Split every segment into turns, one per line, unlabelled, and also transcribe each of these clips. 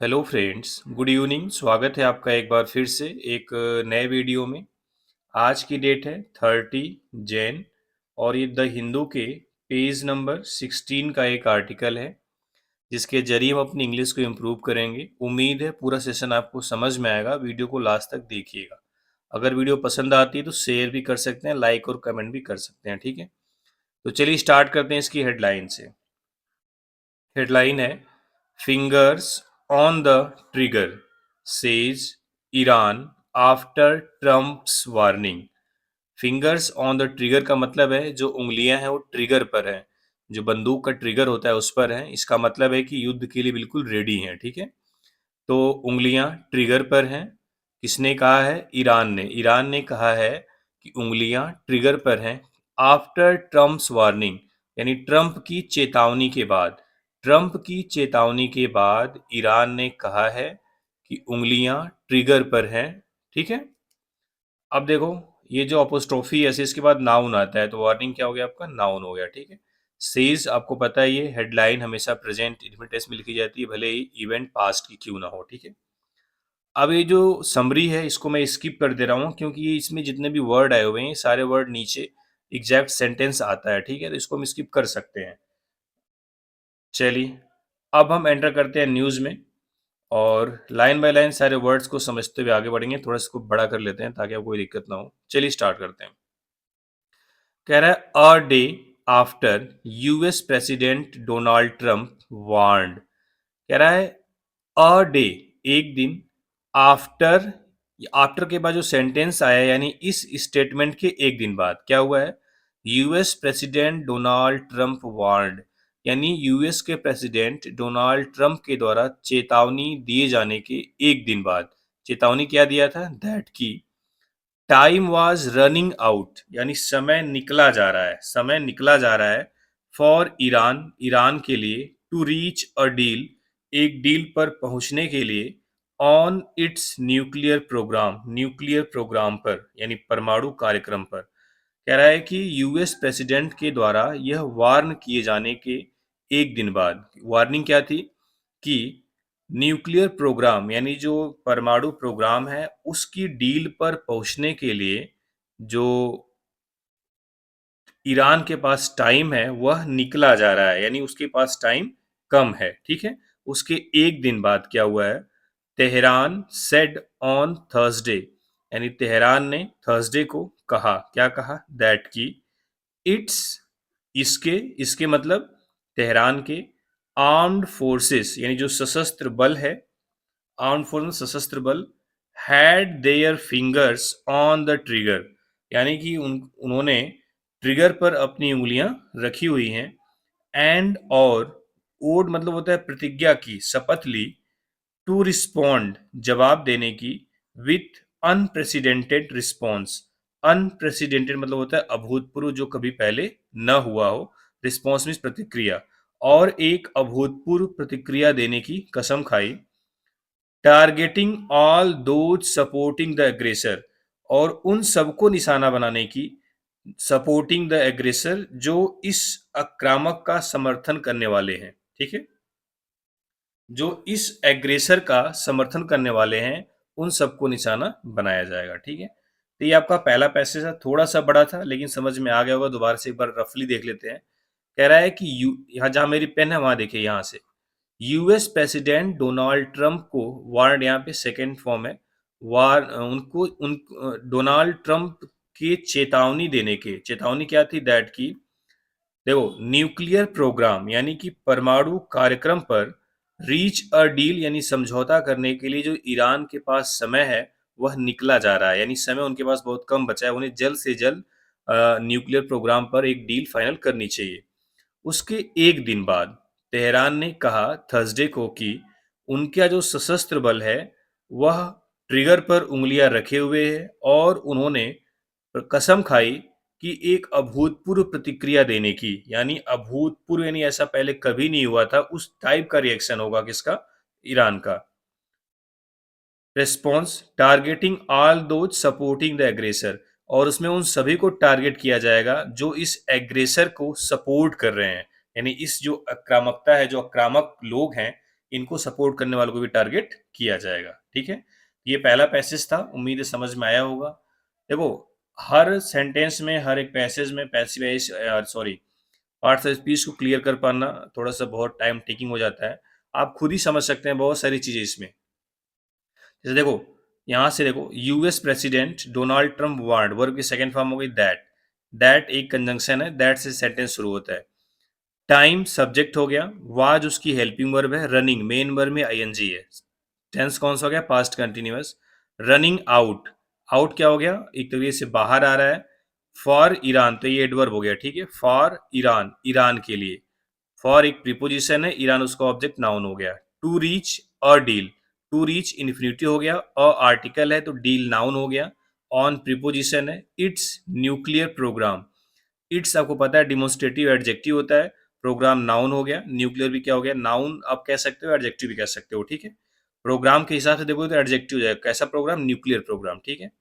Hello friends, good evening. स्वागत है आपका एक बार फिर से एक नए वीडियो में। आज की डेट है 30 जैन और ये द हिंदू के पेज नंबर 16 का एक आर्टिकल है जिसके जरिए हम अपनी इंग्लिश को इम्प्रूव करेंगे। उम्मीद है पूरा सेशन आपको समझ में आएगा। वीडियो को लास्ट तक देखिएगा। अगर वीडियो पसंद आती है तो शेयर भी कर सकते हैं, लाइक और कमेंट भी कर सकते हैं, ठीक है। तो चलिए स्टार्ट करते हैं इसकी हेडलाइन से। हेडलाइन है fingers on the trigger says Iran after Trump's warning. Fingers on the trigger का मतलब है जो उंगलियां हैं वो ट्रिगर पर हैं, जो बंदूक का ट्रिगर होता है उस पर है। इसका मतलब है कि युद्ध के लिए बिल्कुल रेडी हैं, ठीक है। तो उंगलियां ट्रिगर पर हैं। किसने कहा है? ईरान ने कहा है कि उंगलियां ट्रिगर पर हैं आफ्टर ट्रम्प्स वार्निंग, यानी ट्रम्प की चेतावनी के बाद। ट्रम्प की चेतावनी के बाद ईरान ने कहा है कि उंगलियां ट्रिगर पर हैं, ठीक है। अब देखो, ये जो अपोस्ट्रोफी है इसके बाद नाउन आता है, तो वार्निंग क्या हो गया? आपका नाउन हो गया, ठीक है। सेज आपको पता है, ये हेडलाइन हमेशा प्रेजेंट इंडिफिनिट में लिखी जाती है, भले ही इवेंट पास्ट की क्यों ना हो, ठीक है। अब ये जो समरी है इसको मैं स्किप कर दे रहा हूँ क्योंकि ये इसमें जितने भी वर्ड आए हुए हैं सारे वर्ड नीचे एग्जैक्ट सेंटेंस आता है, ठीक है। तो इसको हम स्किप कर सकते हैं। चलिए, अब हम एंटर करते हैं न्यूज़ में और लाइन बाय लाइन सारे वर्ड्स को समझते हुए आगे बढ़ेंगे। थोड़ा इसको बड़ा कर लेते हैं ताकि आपको कोई दिक्कत ना हो। चलिए स्टार्ट करते हैं। कह रहा है a day after US president Donald Trump warned. कह रहा है अ डे, एक दिन, आफ्टर, आफ्टर के बाद जो सेंटेंस आया यानी इस स्टेटमेंट के एक दिन बाद क्या हुआ है? US president Donald Trump warned, यानी यूएस के प्रेसिडेंट डोनाल्ड ट्रंप के द्वारा चेतावनी दिए जाने के एक दिन बाद। चेतावनी क्या दिया था? दैट की टाइम वाज रनिंग आउट, यानी समय निकला जा रहा है, समय निकला जा रहा है फॉर ईरान, ईरान के लिए, टू रीच अ डील, एक डील पर पहुंचने के लिए, on its nuclear programme, nuclear programme पर यानी परमाणु कार्यक्रम पर। कह रहा है कि यूएस प्रेसिडेंट के द्वारा यह वार्न किए जाने के एक दिन बाद, वार्निंग क्या थी कि न्यूक्लियर प्रोग्राम यानी जो परमाणु प्रोग्राम है उसकी डील पर पहुंचने के लिए जो ईरान के पास टाइम है वह निकला जा रहा है, यानी उसके पास टाइम कम है, ठीक है। उसके एक दिन बाद क्या हुआ है? तेहरान सेड ऑन थर्सडे, यानी तेहरान ने थर्सडे को कहा, क्या कहा? दैट की इट्स, इसके, इसके मतलब तेहरान के, आर्म्ड फोर्सेस यानी जो सशस्त्र बल है, आर्म्ड फोर्स सशस्त्र बल, had their fingers on the trigger, यानी कि उन्होंने ट्रिगर पर अपनी उंगलियां रखी हुई हैं। एंड और ओड मतलब होता है प्रतिज्ञा की, शपथ ली, टू रिस्पॉन्ड जवाब देने की, विथ अनप्रेसिडेंटेड रिस्पॉन्स। अनप्रेसिडेंटेड मतलब होता है अभूतपूर्व, जो कभी पहले न हुआ हो। रिस्पॉन्स मीन्स प्रतिक्रिया, और एक अभूतपूर्व प्रतिक्रिया देने की कसम खाई। Targeting all those supporting the aggressor, और उन सबको निशाना बनाने की, सपोर्टिंग द एग्रेसर, जो इस आक्रामक का समर्थन करने वाले हैं, ठीक है। जो इस एग्रेसर का समर्थन करने वाले हैं उन सबको निशाना बनाया जाएगा, ठीक है। तो ये आपका पहला पैसेज था, थोड़ा सा बड़ा था लेकिन समझ में आ गया होगा। दोबारा से एक बार रफली देख लेते हैं। कह रहा है कि यहाँ जहां मेरी पेन है वहां देखिए, यहाँ से यूएस प्रेसिडेंट डोनाल्ड ट्रंप को वार्न, यहाँ पे सेकेंड फॉर्म है, वार उनको उन डोनाल्ड ट्रंप के चेतावनी देने के, चेतावनी क्या थी? दैट की देखो न्यूक्लियर प्रोग्राम यानी कि परमाणु कार्यक्रम पर, रीच अ डील यानी समझौता करने के लिए जो ईरान के पास समय है वह निकला जा रहा है, यानी समय उनके पास बहुत कम बचा है। उन्हें जल्द से जल्द न्यूक्लियर प्रोग्राम पर एक डील फाइनल करनी चाहिए। उसके एक दिन बाद तेहरान ने कहा थर्सडे को कि उनका जो सशस्त्र बल है वह ट्रिगर पर उंगलियां रखे हुए है, और उन्होंने कसम खाई कि एक अभूतपूर्व प्रतिक्रिया देने की, यानी अभूतपूर्व यानी ऐसा पहले कभी नहीं हुआ था, उस टाइप का रिएक्शन होगा किसका? ईरान का। Response targeting all those supporting the aggressor, और उसमें उन सभी को टारगेट किया जाएगा जो इस एग्रेसर को सपोर्ट कर रहे हैं, यानी इस जो आक्रामकता है, जो आक्रामक लोग हैं इनको सपोर्ट करने वालों को भी टारगेट किया जाएगा। ठीक है, ये पहला पैसेज था, उम्मीद है समझ में आया होगा। देखो, हर सेंटेंस में, हर एक पैसेज में passive sorry parts of speech को क्लियर कर पाना थोड़ा सा बहुत टाइम टेकिंग हो जाता है। आप खुद ही समझ सकते हैं बहुत सारी चीजें इसमें। जैसे देखो, यहां से देखो, US president Donald Trump ward, verb की सेकंड फॉर्म हो गई दैट। दैट एक कंजंक्शन है, दैट से सेंटेंस शुरू होता है। टाइम सब्जेक्ट हो गया, वाज उसकी हेल्पिंग वर्ब है, रनिंग मेन वर्ब में आईएनजी है। टेंस कौन सा हो गया? Past continuous. Running out, out क्या हो गया? एक तरीके से बाहर आ रहा है। फॉर ईरान, तो ये एडवर्ब हो गया। ठीक है, फॉर ईरान, ईरान के लिए। फॉर एक प्रीपोजिशन है, ईरान उसका ऑब्जेक्ट नाउन हो गया। To reach a deal, to reach infinitive हो गया, अ आर्टिकल है तो डील नाउन हो गया। ऑन प्रीपोजिशन है, इट्स न्यूक्लियर प्रोग्राम। इट्स आपको पता है डिमोन्स्ट्रेटिव एडजेक्टिव होता है, प्रोग्राम नाउन हो गया। न्यूक्लियर भी क्या हो गया? नाउन आप कह सकते हो, एडजेक्टिव भी कह सकते हो। ठीक है, प्रोग्राम के हिसाब से देखो तो एडजेक्टिव हो जाएगा। कैसा प्रोग्राम? Nuclear programme. ठीक है,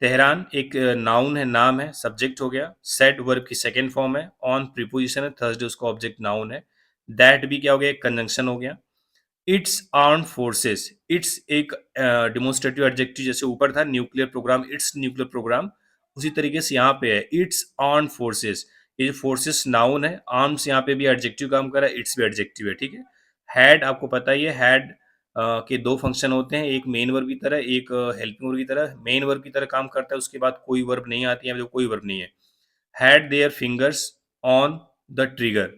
तेहरान एक नाउन है, नाम है, सब्जेक्ट हो गया। सेट वर्ब की सेकेंड फॉर्म है। ऑन प्रीपोजिशन है, थर्सडे उसका ऑब्जेक्ट नाउन है। दैट भी क्या हो गया? एक कंजंक्शन हो गया। इट्स आर्म्ड फोर्सेस, इट्स एक डिमोन्स्ट्रेटिव एडजेक्टिव, जैसे ऊपर था nuclear programme, its nuclear programme, उसी तरीके से यहाँ पे है इट्स आर्म्ड फोर्सेस। ये जो फोर्सेस नाउन है, आर्म्स यहाँ पे भी एडजेक्टिव काम कर रहा है, इट्स भी एडजेक्टिव है। ठीक है, हैड आपको पता ही है, हैड के दो फंक्शन होते हैं, एक मेन वर्ब की तरह, एक हेल्पिंग वर्ब की तरह। मेन वर्ब की तरह काम करता है, उसके बाद कोई वर्ब नहीं आती है, कोई वर्ब नहीं है। Had their fingers on the trigger,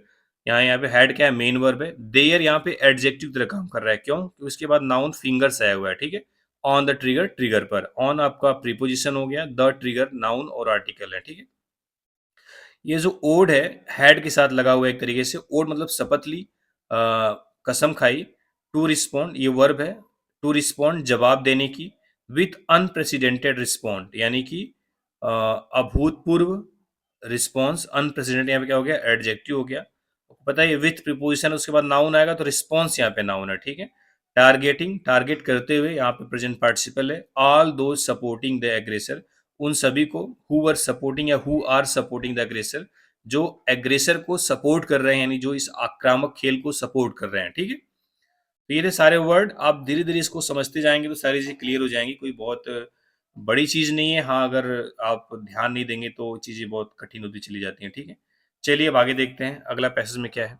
यहाँ पे हैड क्या है? मेन वर्ब है। देयर यहाँ पे एडजेक्टिव तरह काम कर रहा है, क्यों? क्योंकि उसके बाद नाउन फिंगर्स आया हुआ है। ठीक है, ऑन द ट्रिगर, ट्रिगर पर। ऑन आपका प्रीपोजिशन हो गया, द ट्रिगर नाउन और आर्टिकल है। ठीक है, ये जो ओड है, हैड के साथ लगा हुआ है एक तरीके से। ओड मतलब शपथ ली, कसम खाई। टू रिस्पॉन्ड ये वर्ब है, टू रिस्पॉन्ड जवाब देने की। विथ अनप्रेसिडेंटेड रिस्पॉन्ड यानी कि अभूतपूर्व रिस्पॉन्स। अनप्रेसिडेंट यहाँ पे क्या हो गया? एडजेक्टिव हो गया। पता है विथ प्रीपोजिशन उसके बाद नाउन आएगा तो रिस्पॉन्स यहाँ पे नाउन है। ठीक है, टारगेटिंग, टारगेट करते हुए, यहाँ पे प्रेजेंट पार्टिसिपल है। All those supporting the aggressor, उन सभी को, हु वर सपोर्टिंग या who are supporting the aggressor, जो एग्रेसर को सपोर्ट कर रहे हैं, यानी जो इस आक्रामक खेल को सपोर्ट कर रहे हैं। ठीक है, तो ये थे सारे वर्ड। आप धीरे धीरे इसको समझते जाएंगे तो सारी चीजें क्लियर हो जाएंगी। कोई बहुत बड़ी चीज नहीं है। हाँ, अगर आप ध्यान नहीं देंगे तो चीजें बहुत कठिन होती चली जाती हैं। ठीक है, चलिए अब आगे देखते हैं अगला पैसेज में क्या है।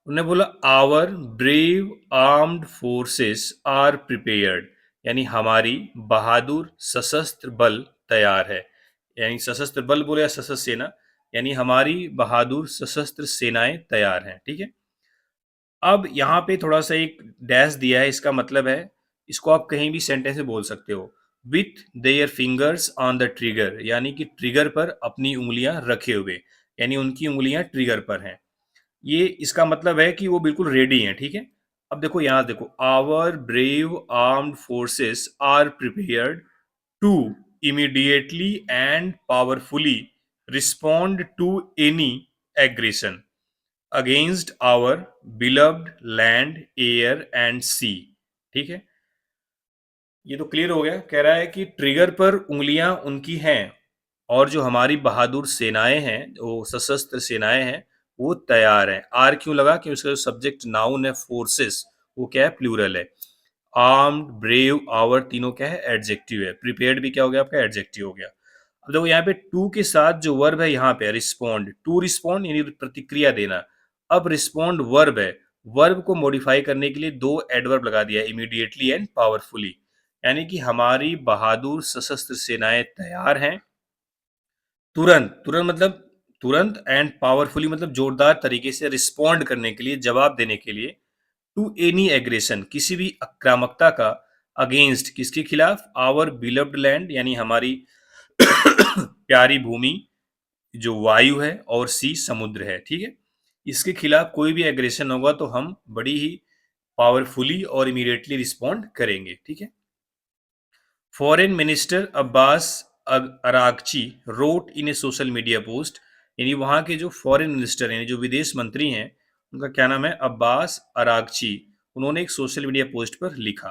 उन्होंने बोला our brave armed forces are prepared, यानी हमारी बहादुर सशस्त्र बल तैयार है। यानी सशस्त्र बल बोले या सशस्त्र सेना, यानी हमारी बहादुर सशस्त्र सेनाएं तैयार हैं। ठीक है, अब यहाँ पे थोड़ा सा एक डैश दिया है, इसका मतलब है, इसको आप कहीं भी सेंटेंस में बोल सकते हो। With their fingers on the trigger, यानी कि ट्रिगर पर अपनी उंगलियां रखे हुए, यानी उनकी उंगलियां ट्रिगर पर हैं। ये इसका मतलब है कि वो बिल्कुल रेडी हैं। ठीक है, अब देखो यहां देखो, our brave armed forces are prepared to immediately and powerfully respond to any aggression against our beloved land air and sea. ठीक है, ये तो क्लियर हो गया। कह रहा है कि ट्रिगर पर उंगलियां उनकी हैं और जो हमारी बहादुर सेनाएं हैं, वो सशस्त्र सेनाएं हैं, वो तैयार हैं। आर क्यों लगा? कि उसका जो सब्जेक्ट नाउन है फोर्सेस, वो क्या है? प्लूरल है। आर्म्ड, ब्रेव, आवर तीनों क्या है? एडजेक्टिव है। प्रिपेयर्ड भी क्या हो गया? आपका एडजेक्टिव हो गया। अब देखो यहाँ पे टू के साथ जो वर्ब है यहाँ पे रिस्पॉन्ड, टू रिस्पॉन्ड यानी प्रतिक्रिया देना। अब रिस्पॉन्ड वर्ब है, वर्ब को मॉडिफाई करने के लिए दो एडवर्ब लगा दिया, इमीडिएटली एंड पावरफुली, यानी कि हमारी बहादुर सशस्त्र सेनाएं तैयार हैं तुरंत, तुरंत मतलब तुरंत, एंड पावरफुली मतलब जोरदार तरीके से रिस्पॉन्ड करने के लिए, जवाब देने के लिए, टू एनी एग्रेशन किसी भी आक्रामकता का, अगेंस्ट किसके खिलाफ? आवर बिलव्ड लैंड यानी हमारी प्यारी भूमि जो वायु है, और सी समुद्र है। ठीक है, इसके खिलाफ कोई भी एग्रेशन होगा तो हम बड़ी ही पावरफुली और इमीडिएटली रिस्पॉन्ड करेंगे। ठीक है, foreign minister Abbas Araghchi wrote in A social media post, यानी वहां के जो फॉरेन मिनिस्टर यानी जो विदेश मंत्री हैं, उनका क्या नाम है? अब्बास अरागची। उन्होंने एक सोशल मीडिया पोस्ट पर लिखा,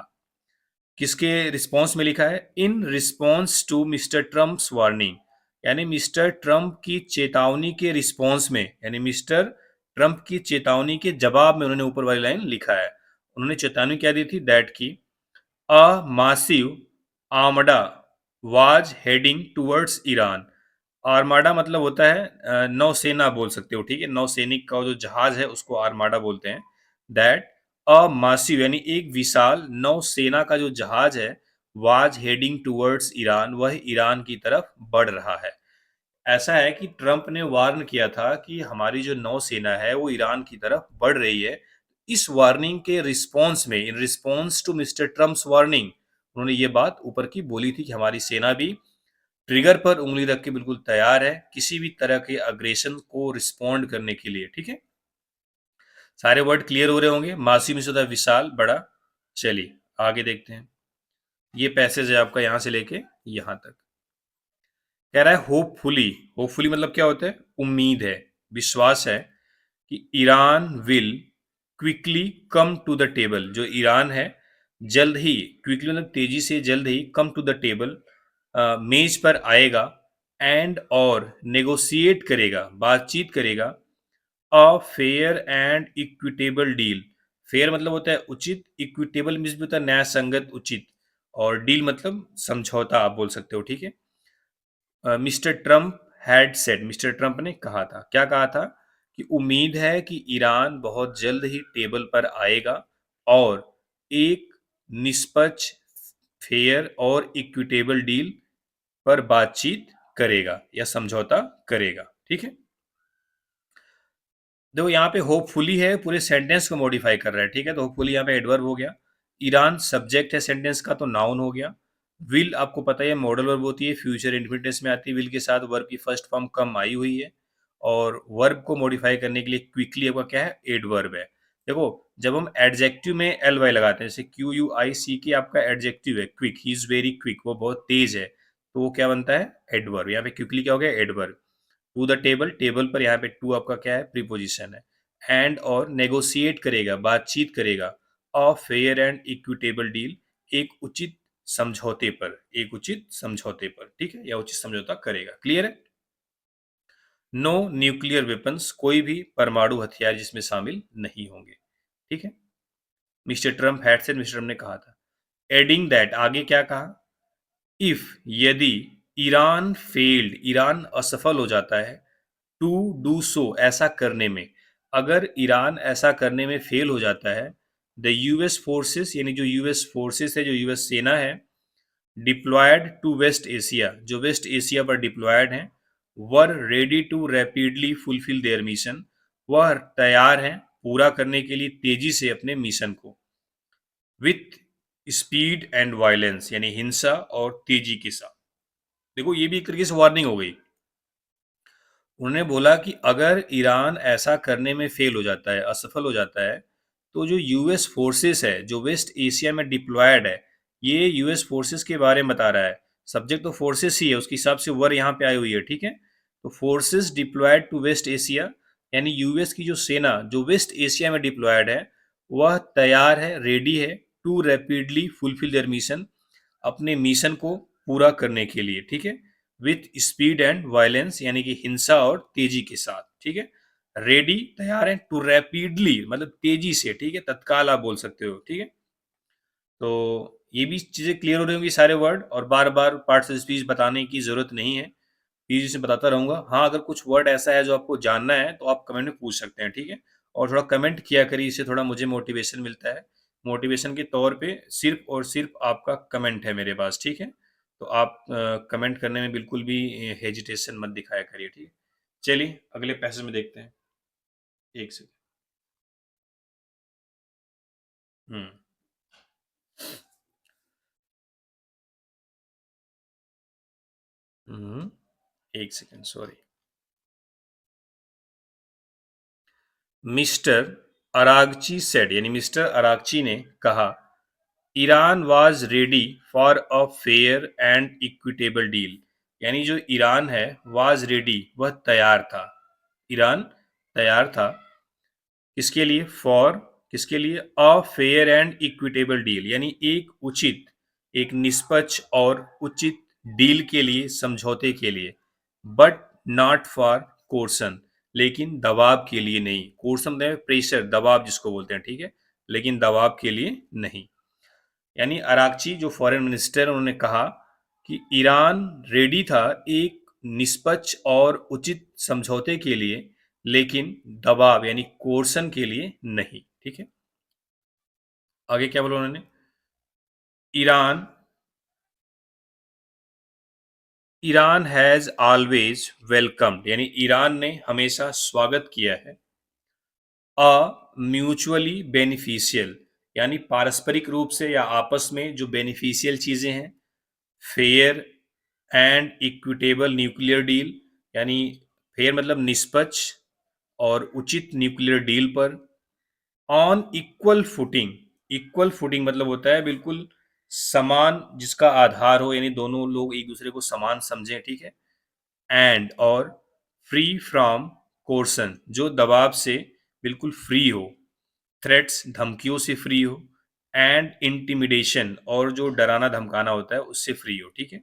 किसके रिस्पॉन्स में लिखा है? In response to Mr Trump's warning, यानी मिस्टर ट्रम्प की चेतावनी के रिस्पॉन्स में, यानी मिस्टर ट्रंप की चेतावनी के जवाब में उन्होंने ऊपर वाली लाइन लिखा है। उन्होंने चेतावनी क्या दी थी? दैट की a massive armada was heading towards Iran. Armada मतलब होता है नौसेना बोल सकते हो, ठीक है। नौसैनिक का जो जहाज है उसको आर्माडा बोलते हैं। दैट अ मासिव यानी एक विशाल नौसेना का जो जहाज है, वाज हेडिंग टुवर्ड्स ईरान, वह ईरान की तरफ बढ़ रहा है। ऐसा है कि ट्रंप ने वार्न किया था कि हमारी जो नौसेना है वो ईरान की तरफ बढ़ रही है। इस वार्निंग के रिस्पॉन्स में, in response to Mr Trump's warning, उन्होंने ये बात ऊपर की बोली थी कि हमारी सेना भी ट्रिगर पर उंगली रख के बिल्कुल तैयार है किसी भी तरह के अग्रेशन को रिस्पॉन्ड करने के लिए, ठीक है। सारे वर्ड क्लियर हो रहे होंगे। मासी में से होता है विशाल, बड़ा। चलिए आगे देखते हैं। ये पैसेज है आपका यहां से लेके यहां तक। कह रहा है होपफुली। होपफुली मतलब क्या होता है? उम्मीद है, विश्वास है कि Iran will quickly come to the table. जो ईरान है जल्द ही, क्विकली मतलब तेजी से, जल्द ही कम टू द टेबल, मेज पर आएगा, एंड और नेगोशिएट करेगा, बातचीत करेगा, a fair and equitable deal. Fair मतलब होता है उचित, इक्विटेबल मीन्स भी होता है न्याय संगत, उचित, और डील मतलब समझौता आप बोल सकते हो, ठीक है। Mister Trump had said, mister Trump ने कहा था, क्या कहा था? कि उम्मीद है कि ईरान बहुत जल्द ही टेबल पर आएगा और एक निष्पक्ष, फेयर और इक्विटेबल डील पर बातचीत करेगा या समझौता करेगा, ठीक है। देखो यहाँ पे होपफुली है, पूरे सेंटेंस को मॉडिफाई कर रहा है, ठीक है। तो होपफुली यहाँ पे एडवर्ब हो गया। ईरान सब्जेक्ट है सेंटेंस का, तो नाउन हो गया। विल आपको पता है मॉडल वर्ब होती है, फ्यूचर इंडिपेंडेंस में आती है। विल के साथ वर्ब की फर्स्ट फॉर्म कम आई हुई है, और वर्ब को मॉडिफाई करने के लिए क्विकली आपका क्या है? एडवर्ब है। देखो जब हम एडजेक्टिव में एल वाई लगाते हैं, जैसे क्यू यू आई सी की आपका एडजेक्टिव है quick, he is very quick, वो बहुत तेज है, तो वो क्या बनता है? एडवर्ब। यहाँ पे क्विकली क्या हो गया? Adverb. To the table, table पर यहाँ पे टू आपका क्या है? प्रीपोजिशन है। एंड और नेगोशिएट करेगा, बातचीत करेगा, a fair and equitable deal, एक उचित समझौते पर, एक उचित समझौते पर, ठीक है, या उचित समझौता करेगा। क्लियर है? नो न्यूक्लियर वेपन्स, कोई भी परमाणु हथियार जिसमें शामिल नहीं होंगे, ठीक है। Mister Trump had said, mister Trump ने कहा था। एडिंग दैट, आगे क्या कहा? इफ, यदि ईरान फेल्ड, ईरान असफल हो जाता है, टू डू सो, ऐसा करने में, अगर ईरान ऐसा करने में फेल हो जाता है, द यूएस फोर्सेस, यानी जो यूएस फोर्सेस है, जो यूएस सेना है, डिप्लॉयड टू वेस्ट एशिया, जो वेस्ट एशिया पर डिप्लॉयड हैं, were ready to rapidly fulfil their mission, वह तैयार हैं पूरा करने के लिए तेजी से अपने मिशन को, विथ स्पीड एंड वायलेंस, यानी हिंसा और तेजी के साथ। देखो ये भी एक तरीके से वार्निंग हो गई। उन्होंने बोला कि अगर ईरान ऐसा करने में फेल हो जाता है, असफल हो जाता है, तो जो यूएस फोर्सेस है, जो वेस्ट एशिया में डिप्लॉयड है, ये यूएस फोर्सेस के बारे में बता रहा है। सब्जेक्ट तो फोर्सेस ही है, उसके हिसाब से वर यहाँ पे आई हुई है, ठीक है। तो forces deployed to West Asia, यानी यूएस की जो सेना जो वेस्ट एशिया में डिप्लॉयड है, वह तैयार है, रेडी है, to rapidly fulfil their mission, अपने मिशन को पूरा करने के लिए, ठीक है, विथ स्पीड एंड वायलेंस, यानी कि हिंसा और तेजी के साथ, ठीक है। रेडी, तैयार है, टू रैपिडली मतलब तेजी से, ठीक है, तत्काल आप बोल सकते हो, ठीक है। तो ये भी चीजें क्लियर हो रही होंगी सारे वर्ड, और बार बार पार्ट्स ऑफ स्पीच बताने की जरूरत नहीं है, इजी से बताता रहूंगा। हाँ, अगर कुछ वर्ड ऐसा है जो आपको जानना है तो आप कमेंट में पूछ सकते हैं, ठीक है। और थोड़ा कमेंट किया करिए, इससे थोड़ा मुझे मोटिवेशन मिलता है। मोटिवेशन के तौर पे सिर्फ और सिर्फ आपका कमेंट है मेरे पास, ठीक है। तो आप कमेंट करने में बिल्कुल भी हेजिटेशन मत दिखाया करिए, ठीक है। चलिए अगले पैसेज में देखते हैं। एक सेकंड। हम्म। हम्म, एक second, sorry. Mister Araghchi said, यानी मिस्टर अरागची ने कहा, Iran was ready for a fair and equitable deal, यानी जो ईरान है, वाज रेडी, वह तैयार था, ईरान तैयार था, किसके लिए? फॉर, किसके लिए? अ फेयर एंड इक्विटेबल डील, यानी एक उचित, एक निष्पक्ष और उचित डील के लिए, समझौते के लिए, बट नॉट फॉर कोर्सन, लेकिन दबाव के लिए नहीं। कोर्सन मतलब प्रेशर, दबाव जिसको बोलते हैं, ठीक है, लेकिन दबाव के लिए नहीं। यानी अराक्ची जो फॉरेन मिनिस्टर, उन्होंने कहा कि ईरान रेडी था एक निष्पक्ष और उचित समझौते के लिए, लेकिन दबाव यानी कोर्सन के लिए नहीं। ठीक है, आगे क्या बोला उन्होंने? Iran Iran has always welcomed, यानी ईरान ने हमेशा स्वागत किया है अ म्यूचुअली बेनिफिशियल, यानी पारस्परिक रूप से या आपस में जो बेनिफिशियल चीजें हैं, fair and equitable nuclear deal, यानी फेयर मतलब निष्पक्ष और उचित न्यूक्लियर डील पर, on equal footing, equal footing मतलब होता है बिल्कुल समान, जिसका आधार हो, यानी दोनों लोग एक दूसरे को समान समझें, ठीक है, एंड और फ्री फ्रॉम कोर्सन, जो दबाव से बिल्कुल फ्री हो, थ्रेट्स धमकियों से फ्री हो, एंड इंटिमिडेशन और जो डराना धमकाना होता है उससे फ्री हो। ठीक है,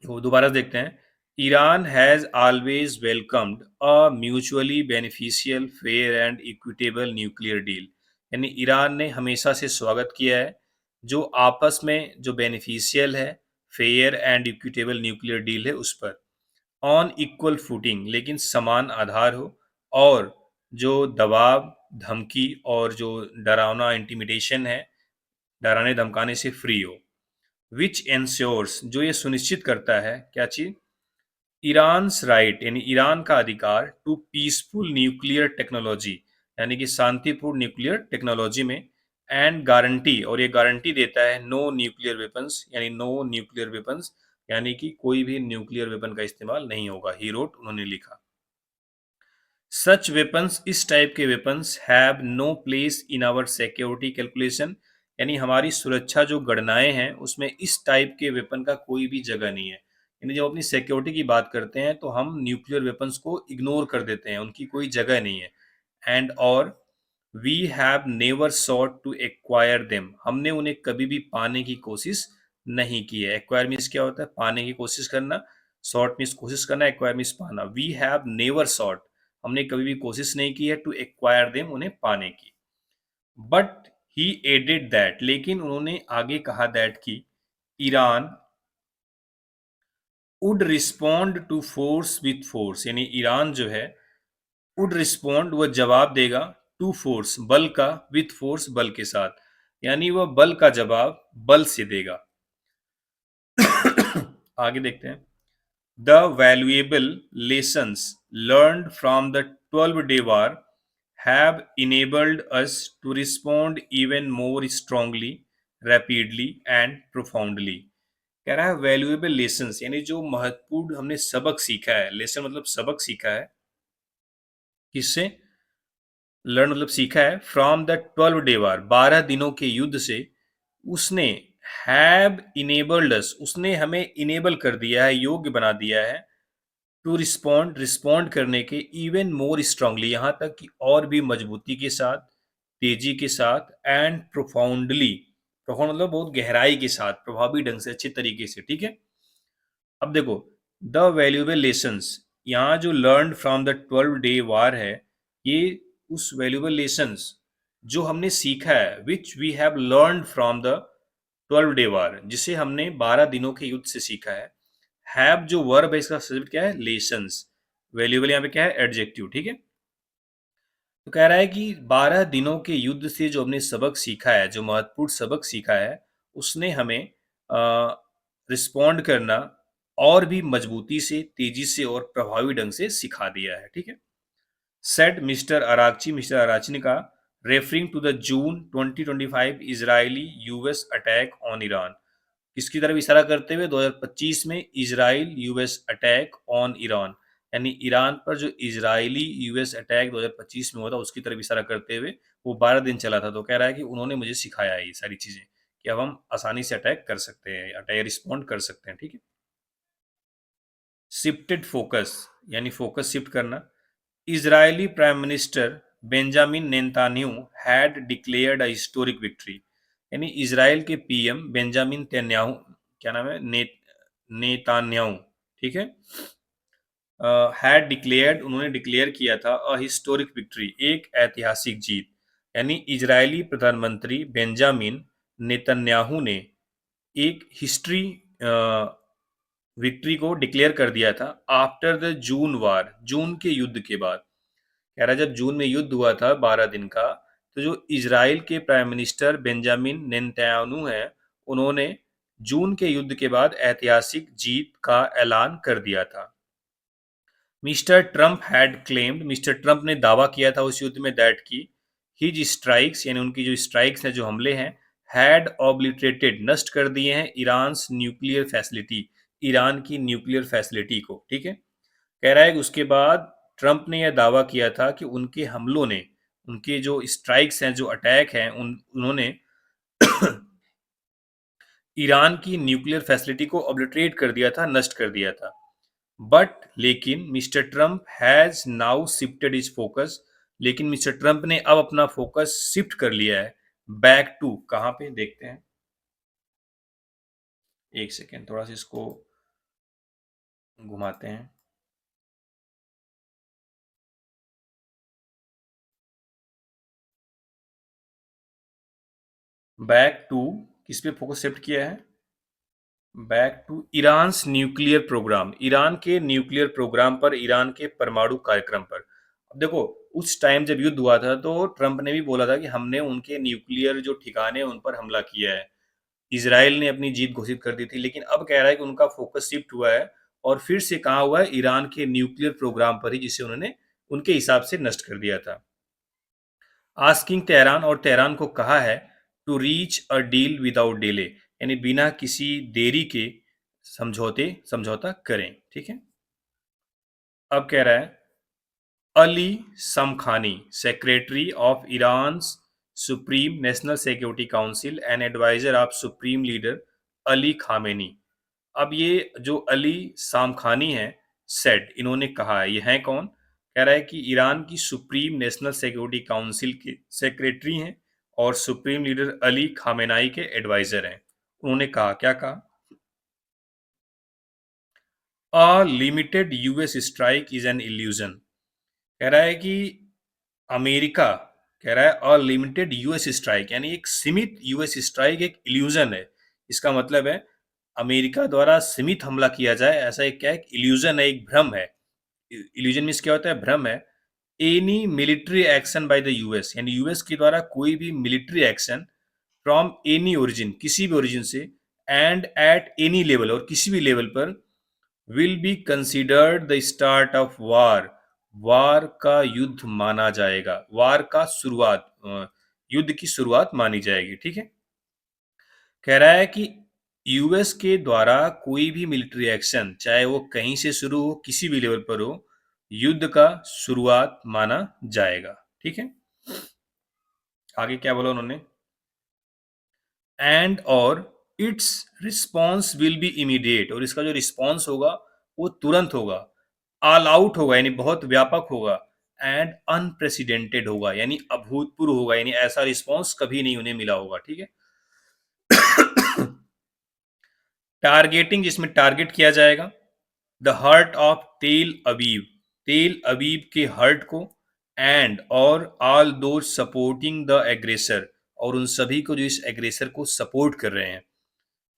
तो दोबारा देखते हैं। Iran has always welcomed a mutually beneficial fair and equitable nuclear deal, यानी ईरान ने हमेशा से स्वागत किया है जो आपस में जो बेनिफिशियल है, fair and equitable nuclear deal है उस पर, ऑन इक्वल फुटिंग, लेकिन समान आधार हो, और जो दबाव, धमकी और जो डरावना इंटिमिडेशन है, डराने धमकाने से फ्री हो, विच एंश्योर्स, जो ये सुनिश्चित करता है क्या चीज? ईरान्स राइट, यानी ईरान का अधिकार, टू पीसफुल न्यूक्लियर टेक्नोलॉजी, यानी कि शांतिपूर्ण न्यूक्लियर टेक्नोलॉजी में, एंड गारंटी, और ये गारंटी देता है नो न्यूक्लियर वेपन्स, यानी नो न्यूक्लियर वेपन्स, यानी कि कोई भी न्यूक्लियर वेपन का इस्तेमाल नहीं होगा, ही रोट, उन्होंने लिखा। सच वेपन्स, इस टाइप के weapons, have no place in our security calculation, यानी हमारी सुरक्षा जो गणनाएं हैं उसमें इस टाइप के वेपन का कोई भी जगह नहीं है। यानी जब अपनी सिक्योरिटी की बात करते हैं तो हम न्यूक्लियर वेपन्स को इग्नोर कर देते हैं, उनकी कोई जगह नहीं है। एंड और we have never sought to acquire them, हमने उन्हें कभी भी पाने की कोशिश नहीं की है। एक्वायर मीन्स क्या होता है? पाने की कोशिश करना। सॉट मीन्स कोशिश करना, एक्वायर मीन्स पाना। वी हैव नेवर सॉट, हमने कभी भी कोशिश नहीं की है टू एक्वायर देम, उन्हें पाने की। बट ही एडेड दैट, लेकिन उन्होंने आगे कहा दैट कि Iran would respond to force with force, यानी ईरान जो है वुड रिस्पॉन्ड, वह जवाब देगा, टू फोर्स, बल का, विथ फोर्स, बल के साथ, यानी वह बल का जवाब बल से देगा। आगे देखते हैं। The valuable lessons learned from the 12 day war have enabled us to respond even more strongly, rapidly and profoundly। कह रहा है वैल्यूएबल लेसन्स, यानी जो महत्वपूर्ण हमने सबक सीखा है, लेसन मतलब सबक सीखा है, किससे? लर्न मतलब सीखा है, फ्रॉम द 12 डे वार, 12 दिनों के युद्ध से, उसने हैव इनेबल्ड अस, उसने हमें इनेबल कर दिया है, योग्य बना दिया है, टू रिस्पॉन्ड, रिस्पॉन्ड करने के, इवन मोर स्ट्रांगली, यहाँ तक कि और भी मजबूती के साथ, तेजी के साथ, एंड प्रोफाउंडली, प्रोफाउंड मतलब बहुत गहराई के साथ, प्रभावी ढंग से, अच्छे तरीके से। ठीक है, अब देखो, द वैल्यूएबल लेसन्स, यहाँ जो learn from the 12 day war है, ये उस वैल्यूएबल लेसन्स जो हमने सीखा है, which we have learn from the 12 day war, जिसे हमने 12 दिनों के युद्ध से सीखा है। हैव जो वर्ब है, इसका सब्जेक्ट क्या है? लेसन्स। वैल्यूएबल यहाँ पे क्या है? एडजेक्टिव। ठीक है, तो कह रहा है कि 12 दिनों के युद्ध से जो हमने सबक सीखा है, जो महत्वपूर्ण सबक सीखा है, उसने हमें रिस्पॉन्ड करना और भी मजबूती से, तेजी से और प्रभावी ढंग से सिखा दिया है। ठीक है, said Mr Araghchi, Mr Araghchi ने कहा, referring to the June 2025 Israeli US attack on Iran, किसकी तरफ इशारा करते हुए? 2025 में Israel US attack on Iran, यानी ईरान पर जो इजरायली यूएस अटैक 2025 में हुआ था उसकी तरफ इशारा करते हुए, वो 12 दिन चला था। तो कह रहा है कि उन्होंने मुझे सिखाया है ये सारी चीजें, कि अब हम आसानी से अटैक कर सकते हैं, अटैक रिस्पॉन्ड कर सकते हैं। ठीक है, शिफ्टेड फोकस, यानी फोकस शिफ्ट करना। Israeli prime minister Benjamin Netanyahu had declared a historic victory, यानी इजराइल के पीएम बेंजामिन नेतन्याहू, क्या नाम है? नेतान्याहू, ठीक है, हैड डिक्लेयर्ड, उन्होंने डिक्लेयर किया था अ हिस्टोरिक विक्ट्री, एक ऐतिहासिक जीत। यानी इजरायली प्रधानमंत्री बेंजामिन नेतन्याहू ने एक हिस्ट्री विक्ट्री को डिक्लेयर कर दिया था आफ्टर द जून वार, जून के युद्ध के बाद। कह रहा है जब जून में युद्ध हुआ था 12 दिन का, तो जो इजराइल के प्राइम मिनिस्टर बेंजामिन नेतन्याहू हैं, उन्होंने जून के युद्ध के बाद ऐतिहासिक जीत का ऐलान कर दिया था। Mister Trump had claimed, mister Trump ने दावा किया था उस युद्ध में दैट की हिज स्ट्राइक्स, यानी उनकी जो स्ट्राइक्स हैं, जो हमले हैं, हैड ऑब्लिटरेटेड, नष्ट कर दिए हैं ईरान्स न्यूक्लियर फैसिलिटी, ईरान की न्यूक्लियर फैसिलिटी को। ठीक है, कह रहा है कि उसके बाद ट्रंप ने यह दावा किया था कि उनके हमलों ने, उनके जो स्ट्राइक्स हैं, जो अटैक हैं, उन्होंने ईरान की न्यूक्लियर फैसिलिटी को ऑब्लिटरेट कर दिया था, नष्ट कर दिया था। बट लेकिन mister Trump has now shifted is focus, लेकिन मिस्टर ट्रंप ने अब अपना फोकस शिफ्ट कर लिया है बैक टू, कहां पे देखते हैं, एक सेकेंड थोड़ा सा इसको घुमाते हैं। बैक टू किस पे फोकस शिफ्ट किया है? Back to Iran nuclear programme, Iran के न्यूक्लियर प्रोग्राम पर, ईरान के परमाणु कार्यक्रम पर। अब देखो, उस टाइम जब युद्ध हुआ था तो ट्रंप ने भी बोला था कि हमने उनके न्यूक्लियर जो ठिकाने उन पर हमला किया है। इजराइल ने अपनी जीत घोषित कर दी थी, लेकिन अब कह रहा है कि उनका फोकस शिफ्ट हुआ है और फिर से कहा हुआ है ईरान के न्यूक्लियर प्रोग्राम पर ही, जिसे उन्होंने उनके हिसाब से नष्ट कर दिया था। आस्किंग तेहरान, और तेहरान को कहा है to reach a deal without delay, यानी बिना किसी देरी के समझौता करें। ठीक है, अब कह रहा है Ali Shamkhani, secretary of Iran Supreme National Security Council and adviser of supreme leader Ali Khamenei. अब ये जो अली सामखानी है, सेड, इन्होंने कहा है, ये हैं कौन? कह रहा है कि ईरान की सुप्रीम नेशनल सिक्योरिटी काउंसिल के सेक्रेटरी हैं और सुप्रीम लीडर अली खामेनाई के एडवाइजर हैं। उन्होंने कहा, क्या कहा? A limited US strike is an illusion. कह रहा है कि अमेरिका, कह रहा है अनलिमिटेड यूएस स्ट्राइक, यानी एक सीमित यूएस स्ट्राइक एक इल्यूजन है। इसका मतलब है अमेरिका द्वारा सीमित हमला किया जाए, ऐसा एक क्या है, इल्यूजन है, एक भ्रम है। इल्यूजन मीन्स क्या होता है? भ्रम है। Any military action by the US, यानी यूएस के द्वारा कोई भी military action from any origin, किसी भी ओरिजिन से, एंड एट एनी लेवल, और किसी भी लेवल पर, will be considered the start of war, war का युद्ध माना जाएगा, वार का शुरुआत, युद्ध की शुरुआत मानी जाएगी। ठीक है, कह रहा है कि यूएस के द्वारा कोई भी मिलिट्री एक्शन, चाहे वो कहीं से शुरू हो, किसी भी लेवल पर हो, युद्ध का शुरुआत माना जाएगा। ठीक है, आगे क्या बोला उन्होंने? एंड और it's response will be immediate, और इसका जो रिस्पॉन्स होगा वो तुरंत होगा, ऑल आउट होगा, यानी बहुत व्यापक होगा, एंड अनप्रेसिडेंटेड होगा, यानी अभूतपूर्व होगा, यानी ऐसा रिस्पॉन्स कभी नहीं उन्हें मिला होगा। ठीक है, टारगेटिंग, जिसमें टारगेट किया जाएगा द हर्ट ऑफ तेल अबीब, तेल अबीब के हर्ट को, एंड और all those supporting the aggressor, और उन सभी को जो इस एग्रेसर को सपोर्ट कर रहे हैं।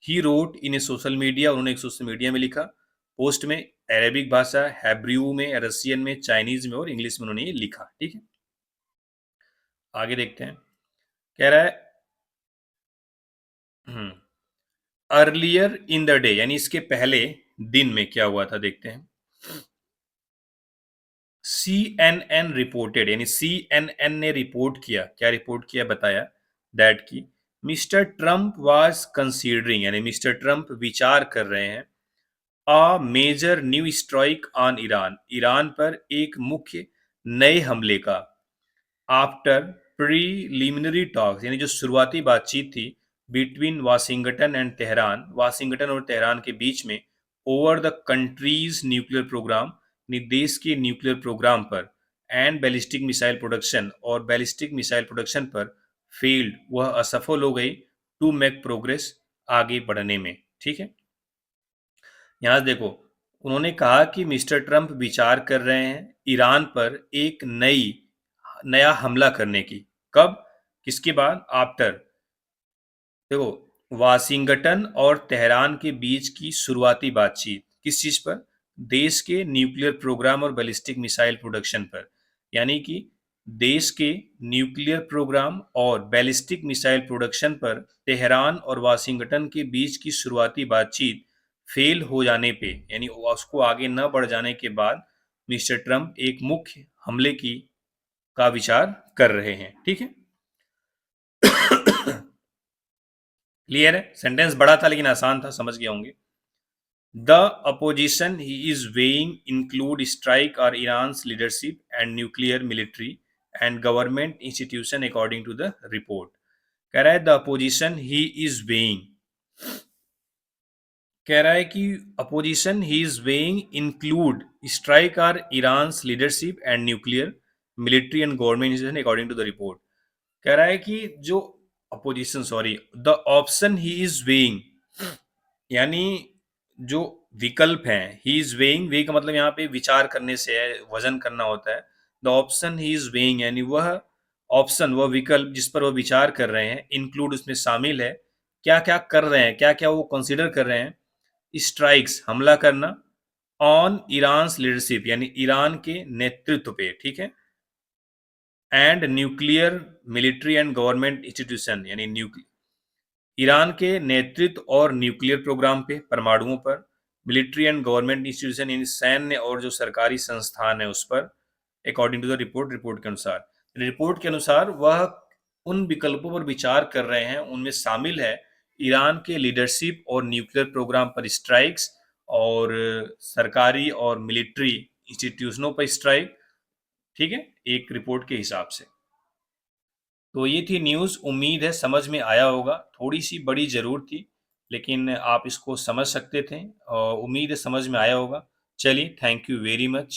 He wrote in A social media, उन्होंने एक सोशल मीडिया में लिखा, पोस्ट में, अरेबिक भाषा, हैब्रू में, रसियन में, चाइनीज में और इंग्लिश में उन्होंने ये लिखा। ठीक है, आगे देखते हैं। कह रहा है अर्लियर इन द डे, यानी इसके पहले दिन में क्या हुआ था, देखते हैं। CNN रिपोर्टेड, यानी CNN ने रिपोर्ट किया, क्या रिपोर्ट किया, बताया दैट की मिस्टर ट्रंप वाज कंसीडरिंग, यानी मिस्टर ट्रंप विचार कर रहे हैं a major new strike on Iran, Iran पर एक मुख्य नए हमले का, आफ्टर प्रीलिमिनरी टॉक्स, यानी जो शुरुआती बातचीत थी between Washington and Tehran, Washington और तेहरान के बीच में, over the country's nuclear programme, देश के न्यूक्लियर प्रोग्राम पर, एंड बैलिस्टिक मिसाइल प्रोडक्शन, और बैलिस्टिक मिसाइल प्रोडक्शन पर, फेल्ड, वह असफल हो गई, टू मेक प्रोग्रेस, आगे बढ़ने में। ठीक है, यहाँ देखो, उन्होंने कहा कि मिस्टर ट्रंप विचार कर रहे हैं ईरान पर एक नया हमला करने की। कब? किसके बाद? आफ्टर। देखो, वाशिंगटन और तेहरान के बीच की शुरुआती बातचीत किस चीज पर? देश के न्यूक्लियर प्रोग्राम और बैलिस्टिक मिसाइल प्रोडक्शन पर। यानी कि देश के न्यूक्लियर प्रोग्राम और बैलिस्टिक मिसाइल प्रोडक्शन पर तेहरान और वाशिंगटन के बीच की शुरुआती बातचीत फेल हो जाने पे, यानी उसको आगे न बढ़ जाने के बाद मिस्टर ट्रंप एक मुख्य हमले की का विचार कर रहे हैं। ठीक है। क्लियर है? सेंटेंस बड़ा था लेकिन आसान था, समझ गए होंगे। The opposition he is weighing include strike और Iran's leadership and nuclear military and government institution according to the report. कह रहा है the opposition he is weighing, कह रहा है कि opposition he is weighing include strike are Iran's leadership and nuclear military and government institution according to the report. कह रहा है कि जो opposition, sorry, the option he is weighing, यानी जो विकल्प हैं, ही इज वेइंग, वे का मतलब यहाँ पे विचार करने से है, वजन करना होता है। The option he is weighing यानी वह ऑप्शन, वह विकल्प जिस पर वह विचार कर रहे हैं, इंक्लूड उसमें शामिल है, क्या क्या कर रहे हैं, क्या क्या वो कंसिडर कर रहे हैं। स्ट्राइक्स, हमला करना, ऑन ईरान लीडरशिप यानी ईरान के नेतृत्व पे, ठीक है, and nuclear military and government institution यानी ईरान के नेतृत्व और न्यूक्लियर प्रोग्राम पे, परमाणुओं पर, मिलिट्री एंड गवर्नमेंट इंस्टीट्यूशन यानी सैन्य और जो सरकारी संस्थान है उस पर, according to the report, report के अनुसार। रिपोर्ट के अनुसार वह उन विकल्पों पर विचार कर रहे हैं, उनमें शामिल है ईरान के लीडरशिप और न्यूक्लियर प्रोग्राम पर स्ट्राइक्स और सरकारी और मिलिट्री इंस्टीट्यूशनों पर स्ट्राइक। ठीक है, एक रिपोर्ट के हिसाब से। तो ये थी न्यूज़, उम्मीद है समझ में आया होगा। थोड़ी सी बड़ी ज़रूर थी लेकिन आप इसको समझ सकते थे और उम्मीद है समझ में आया होगा। चलिए, थैंक यू वेरी मच।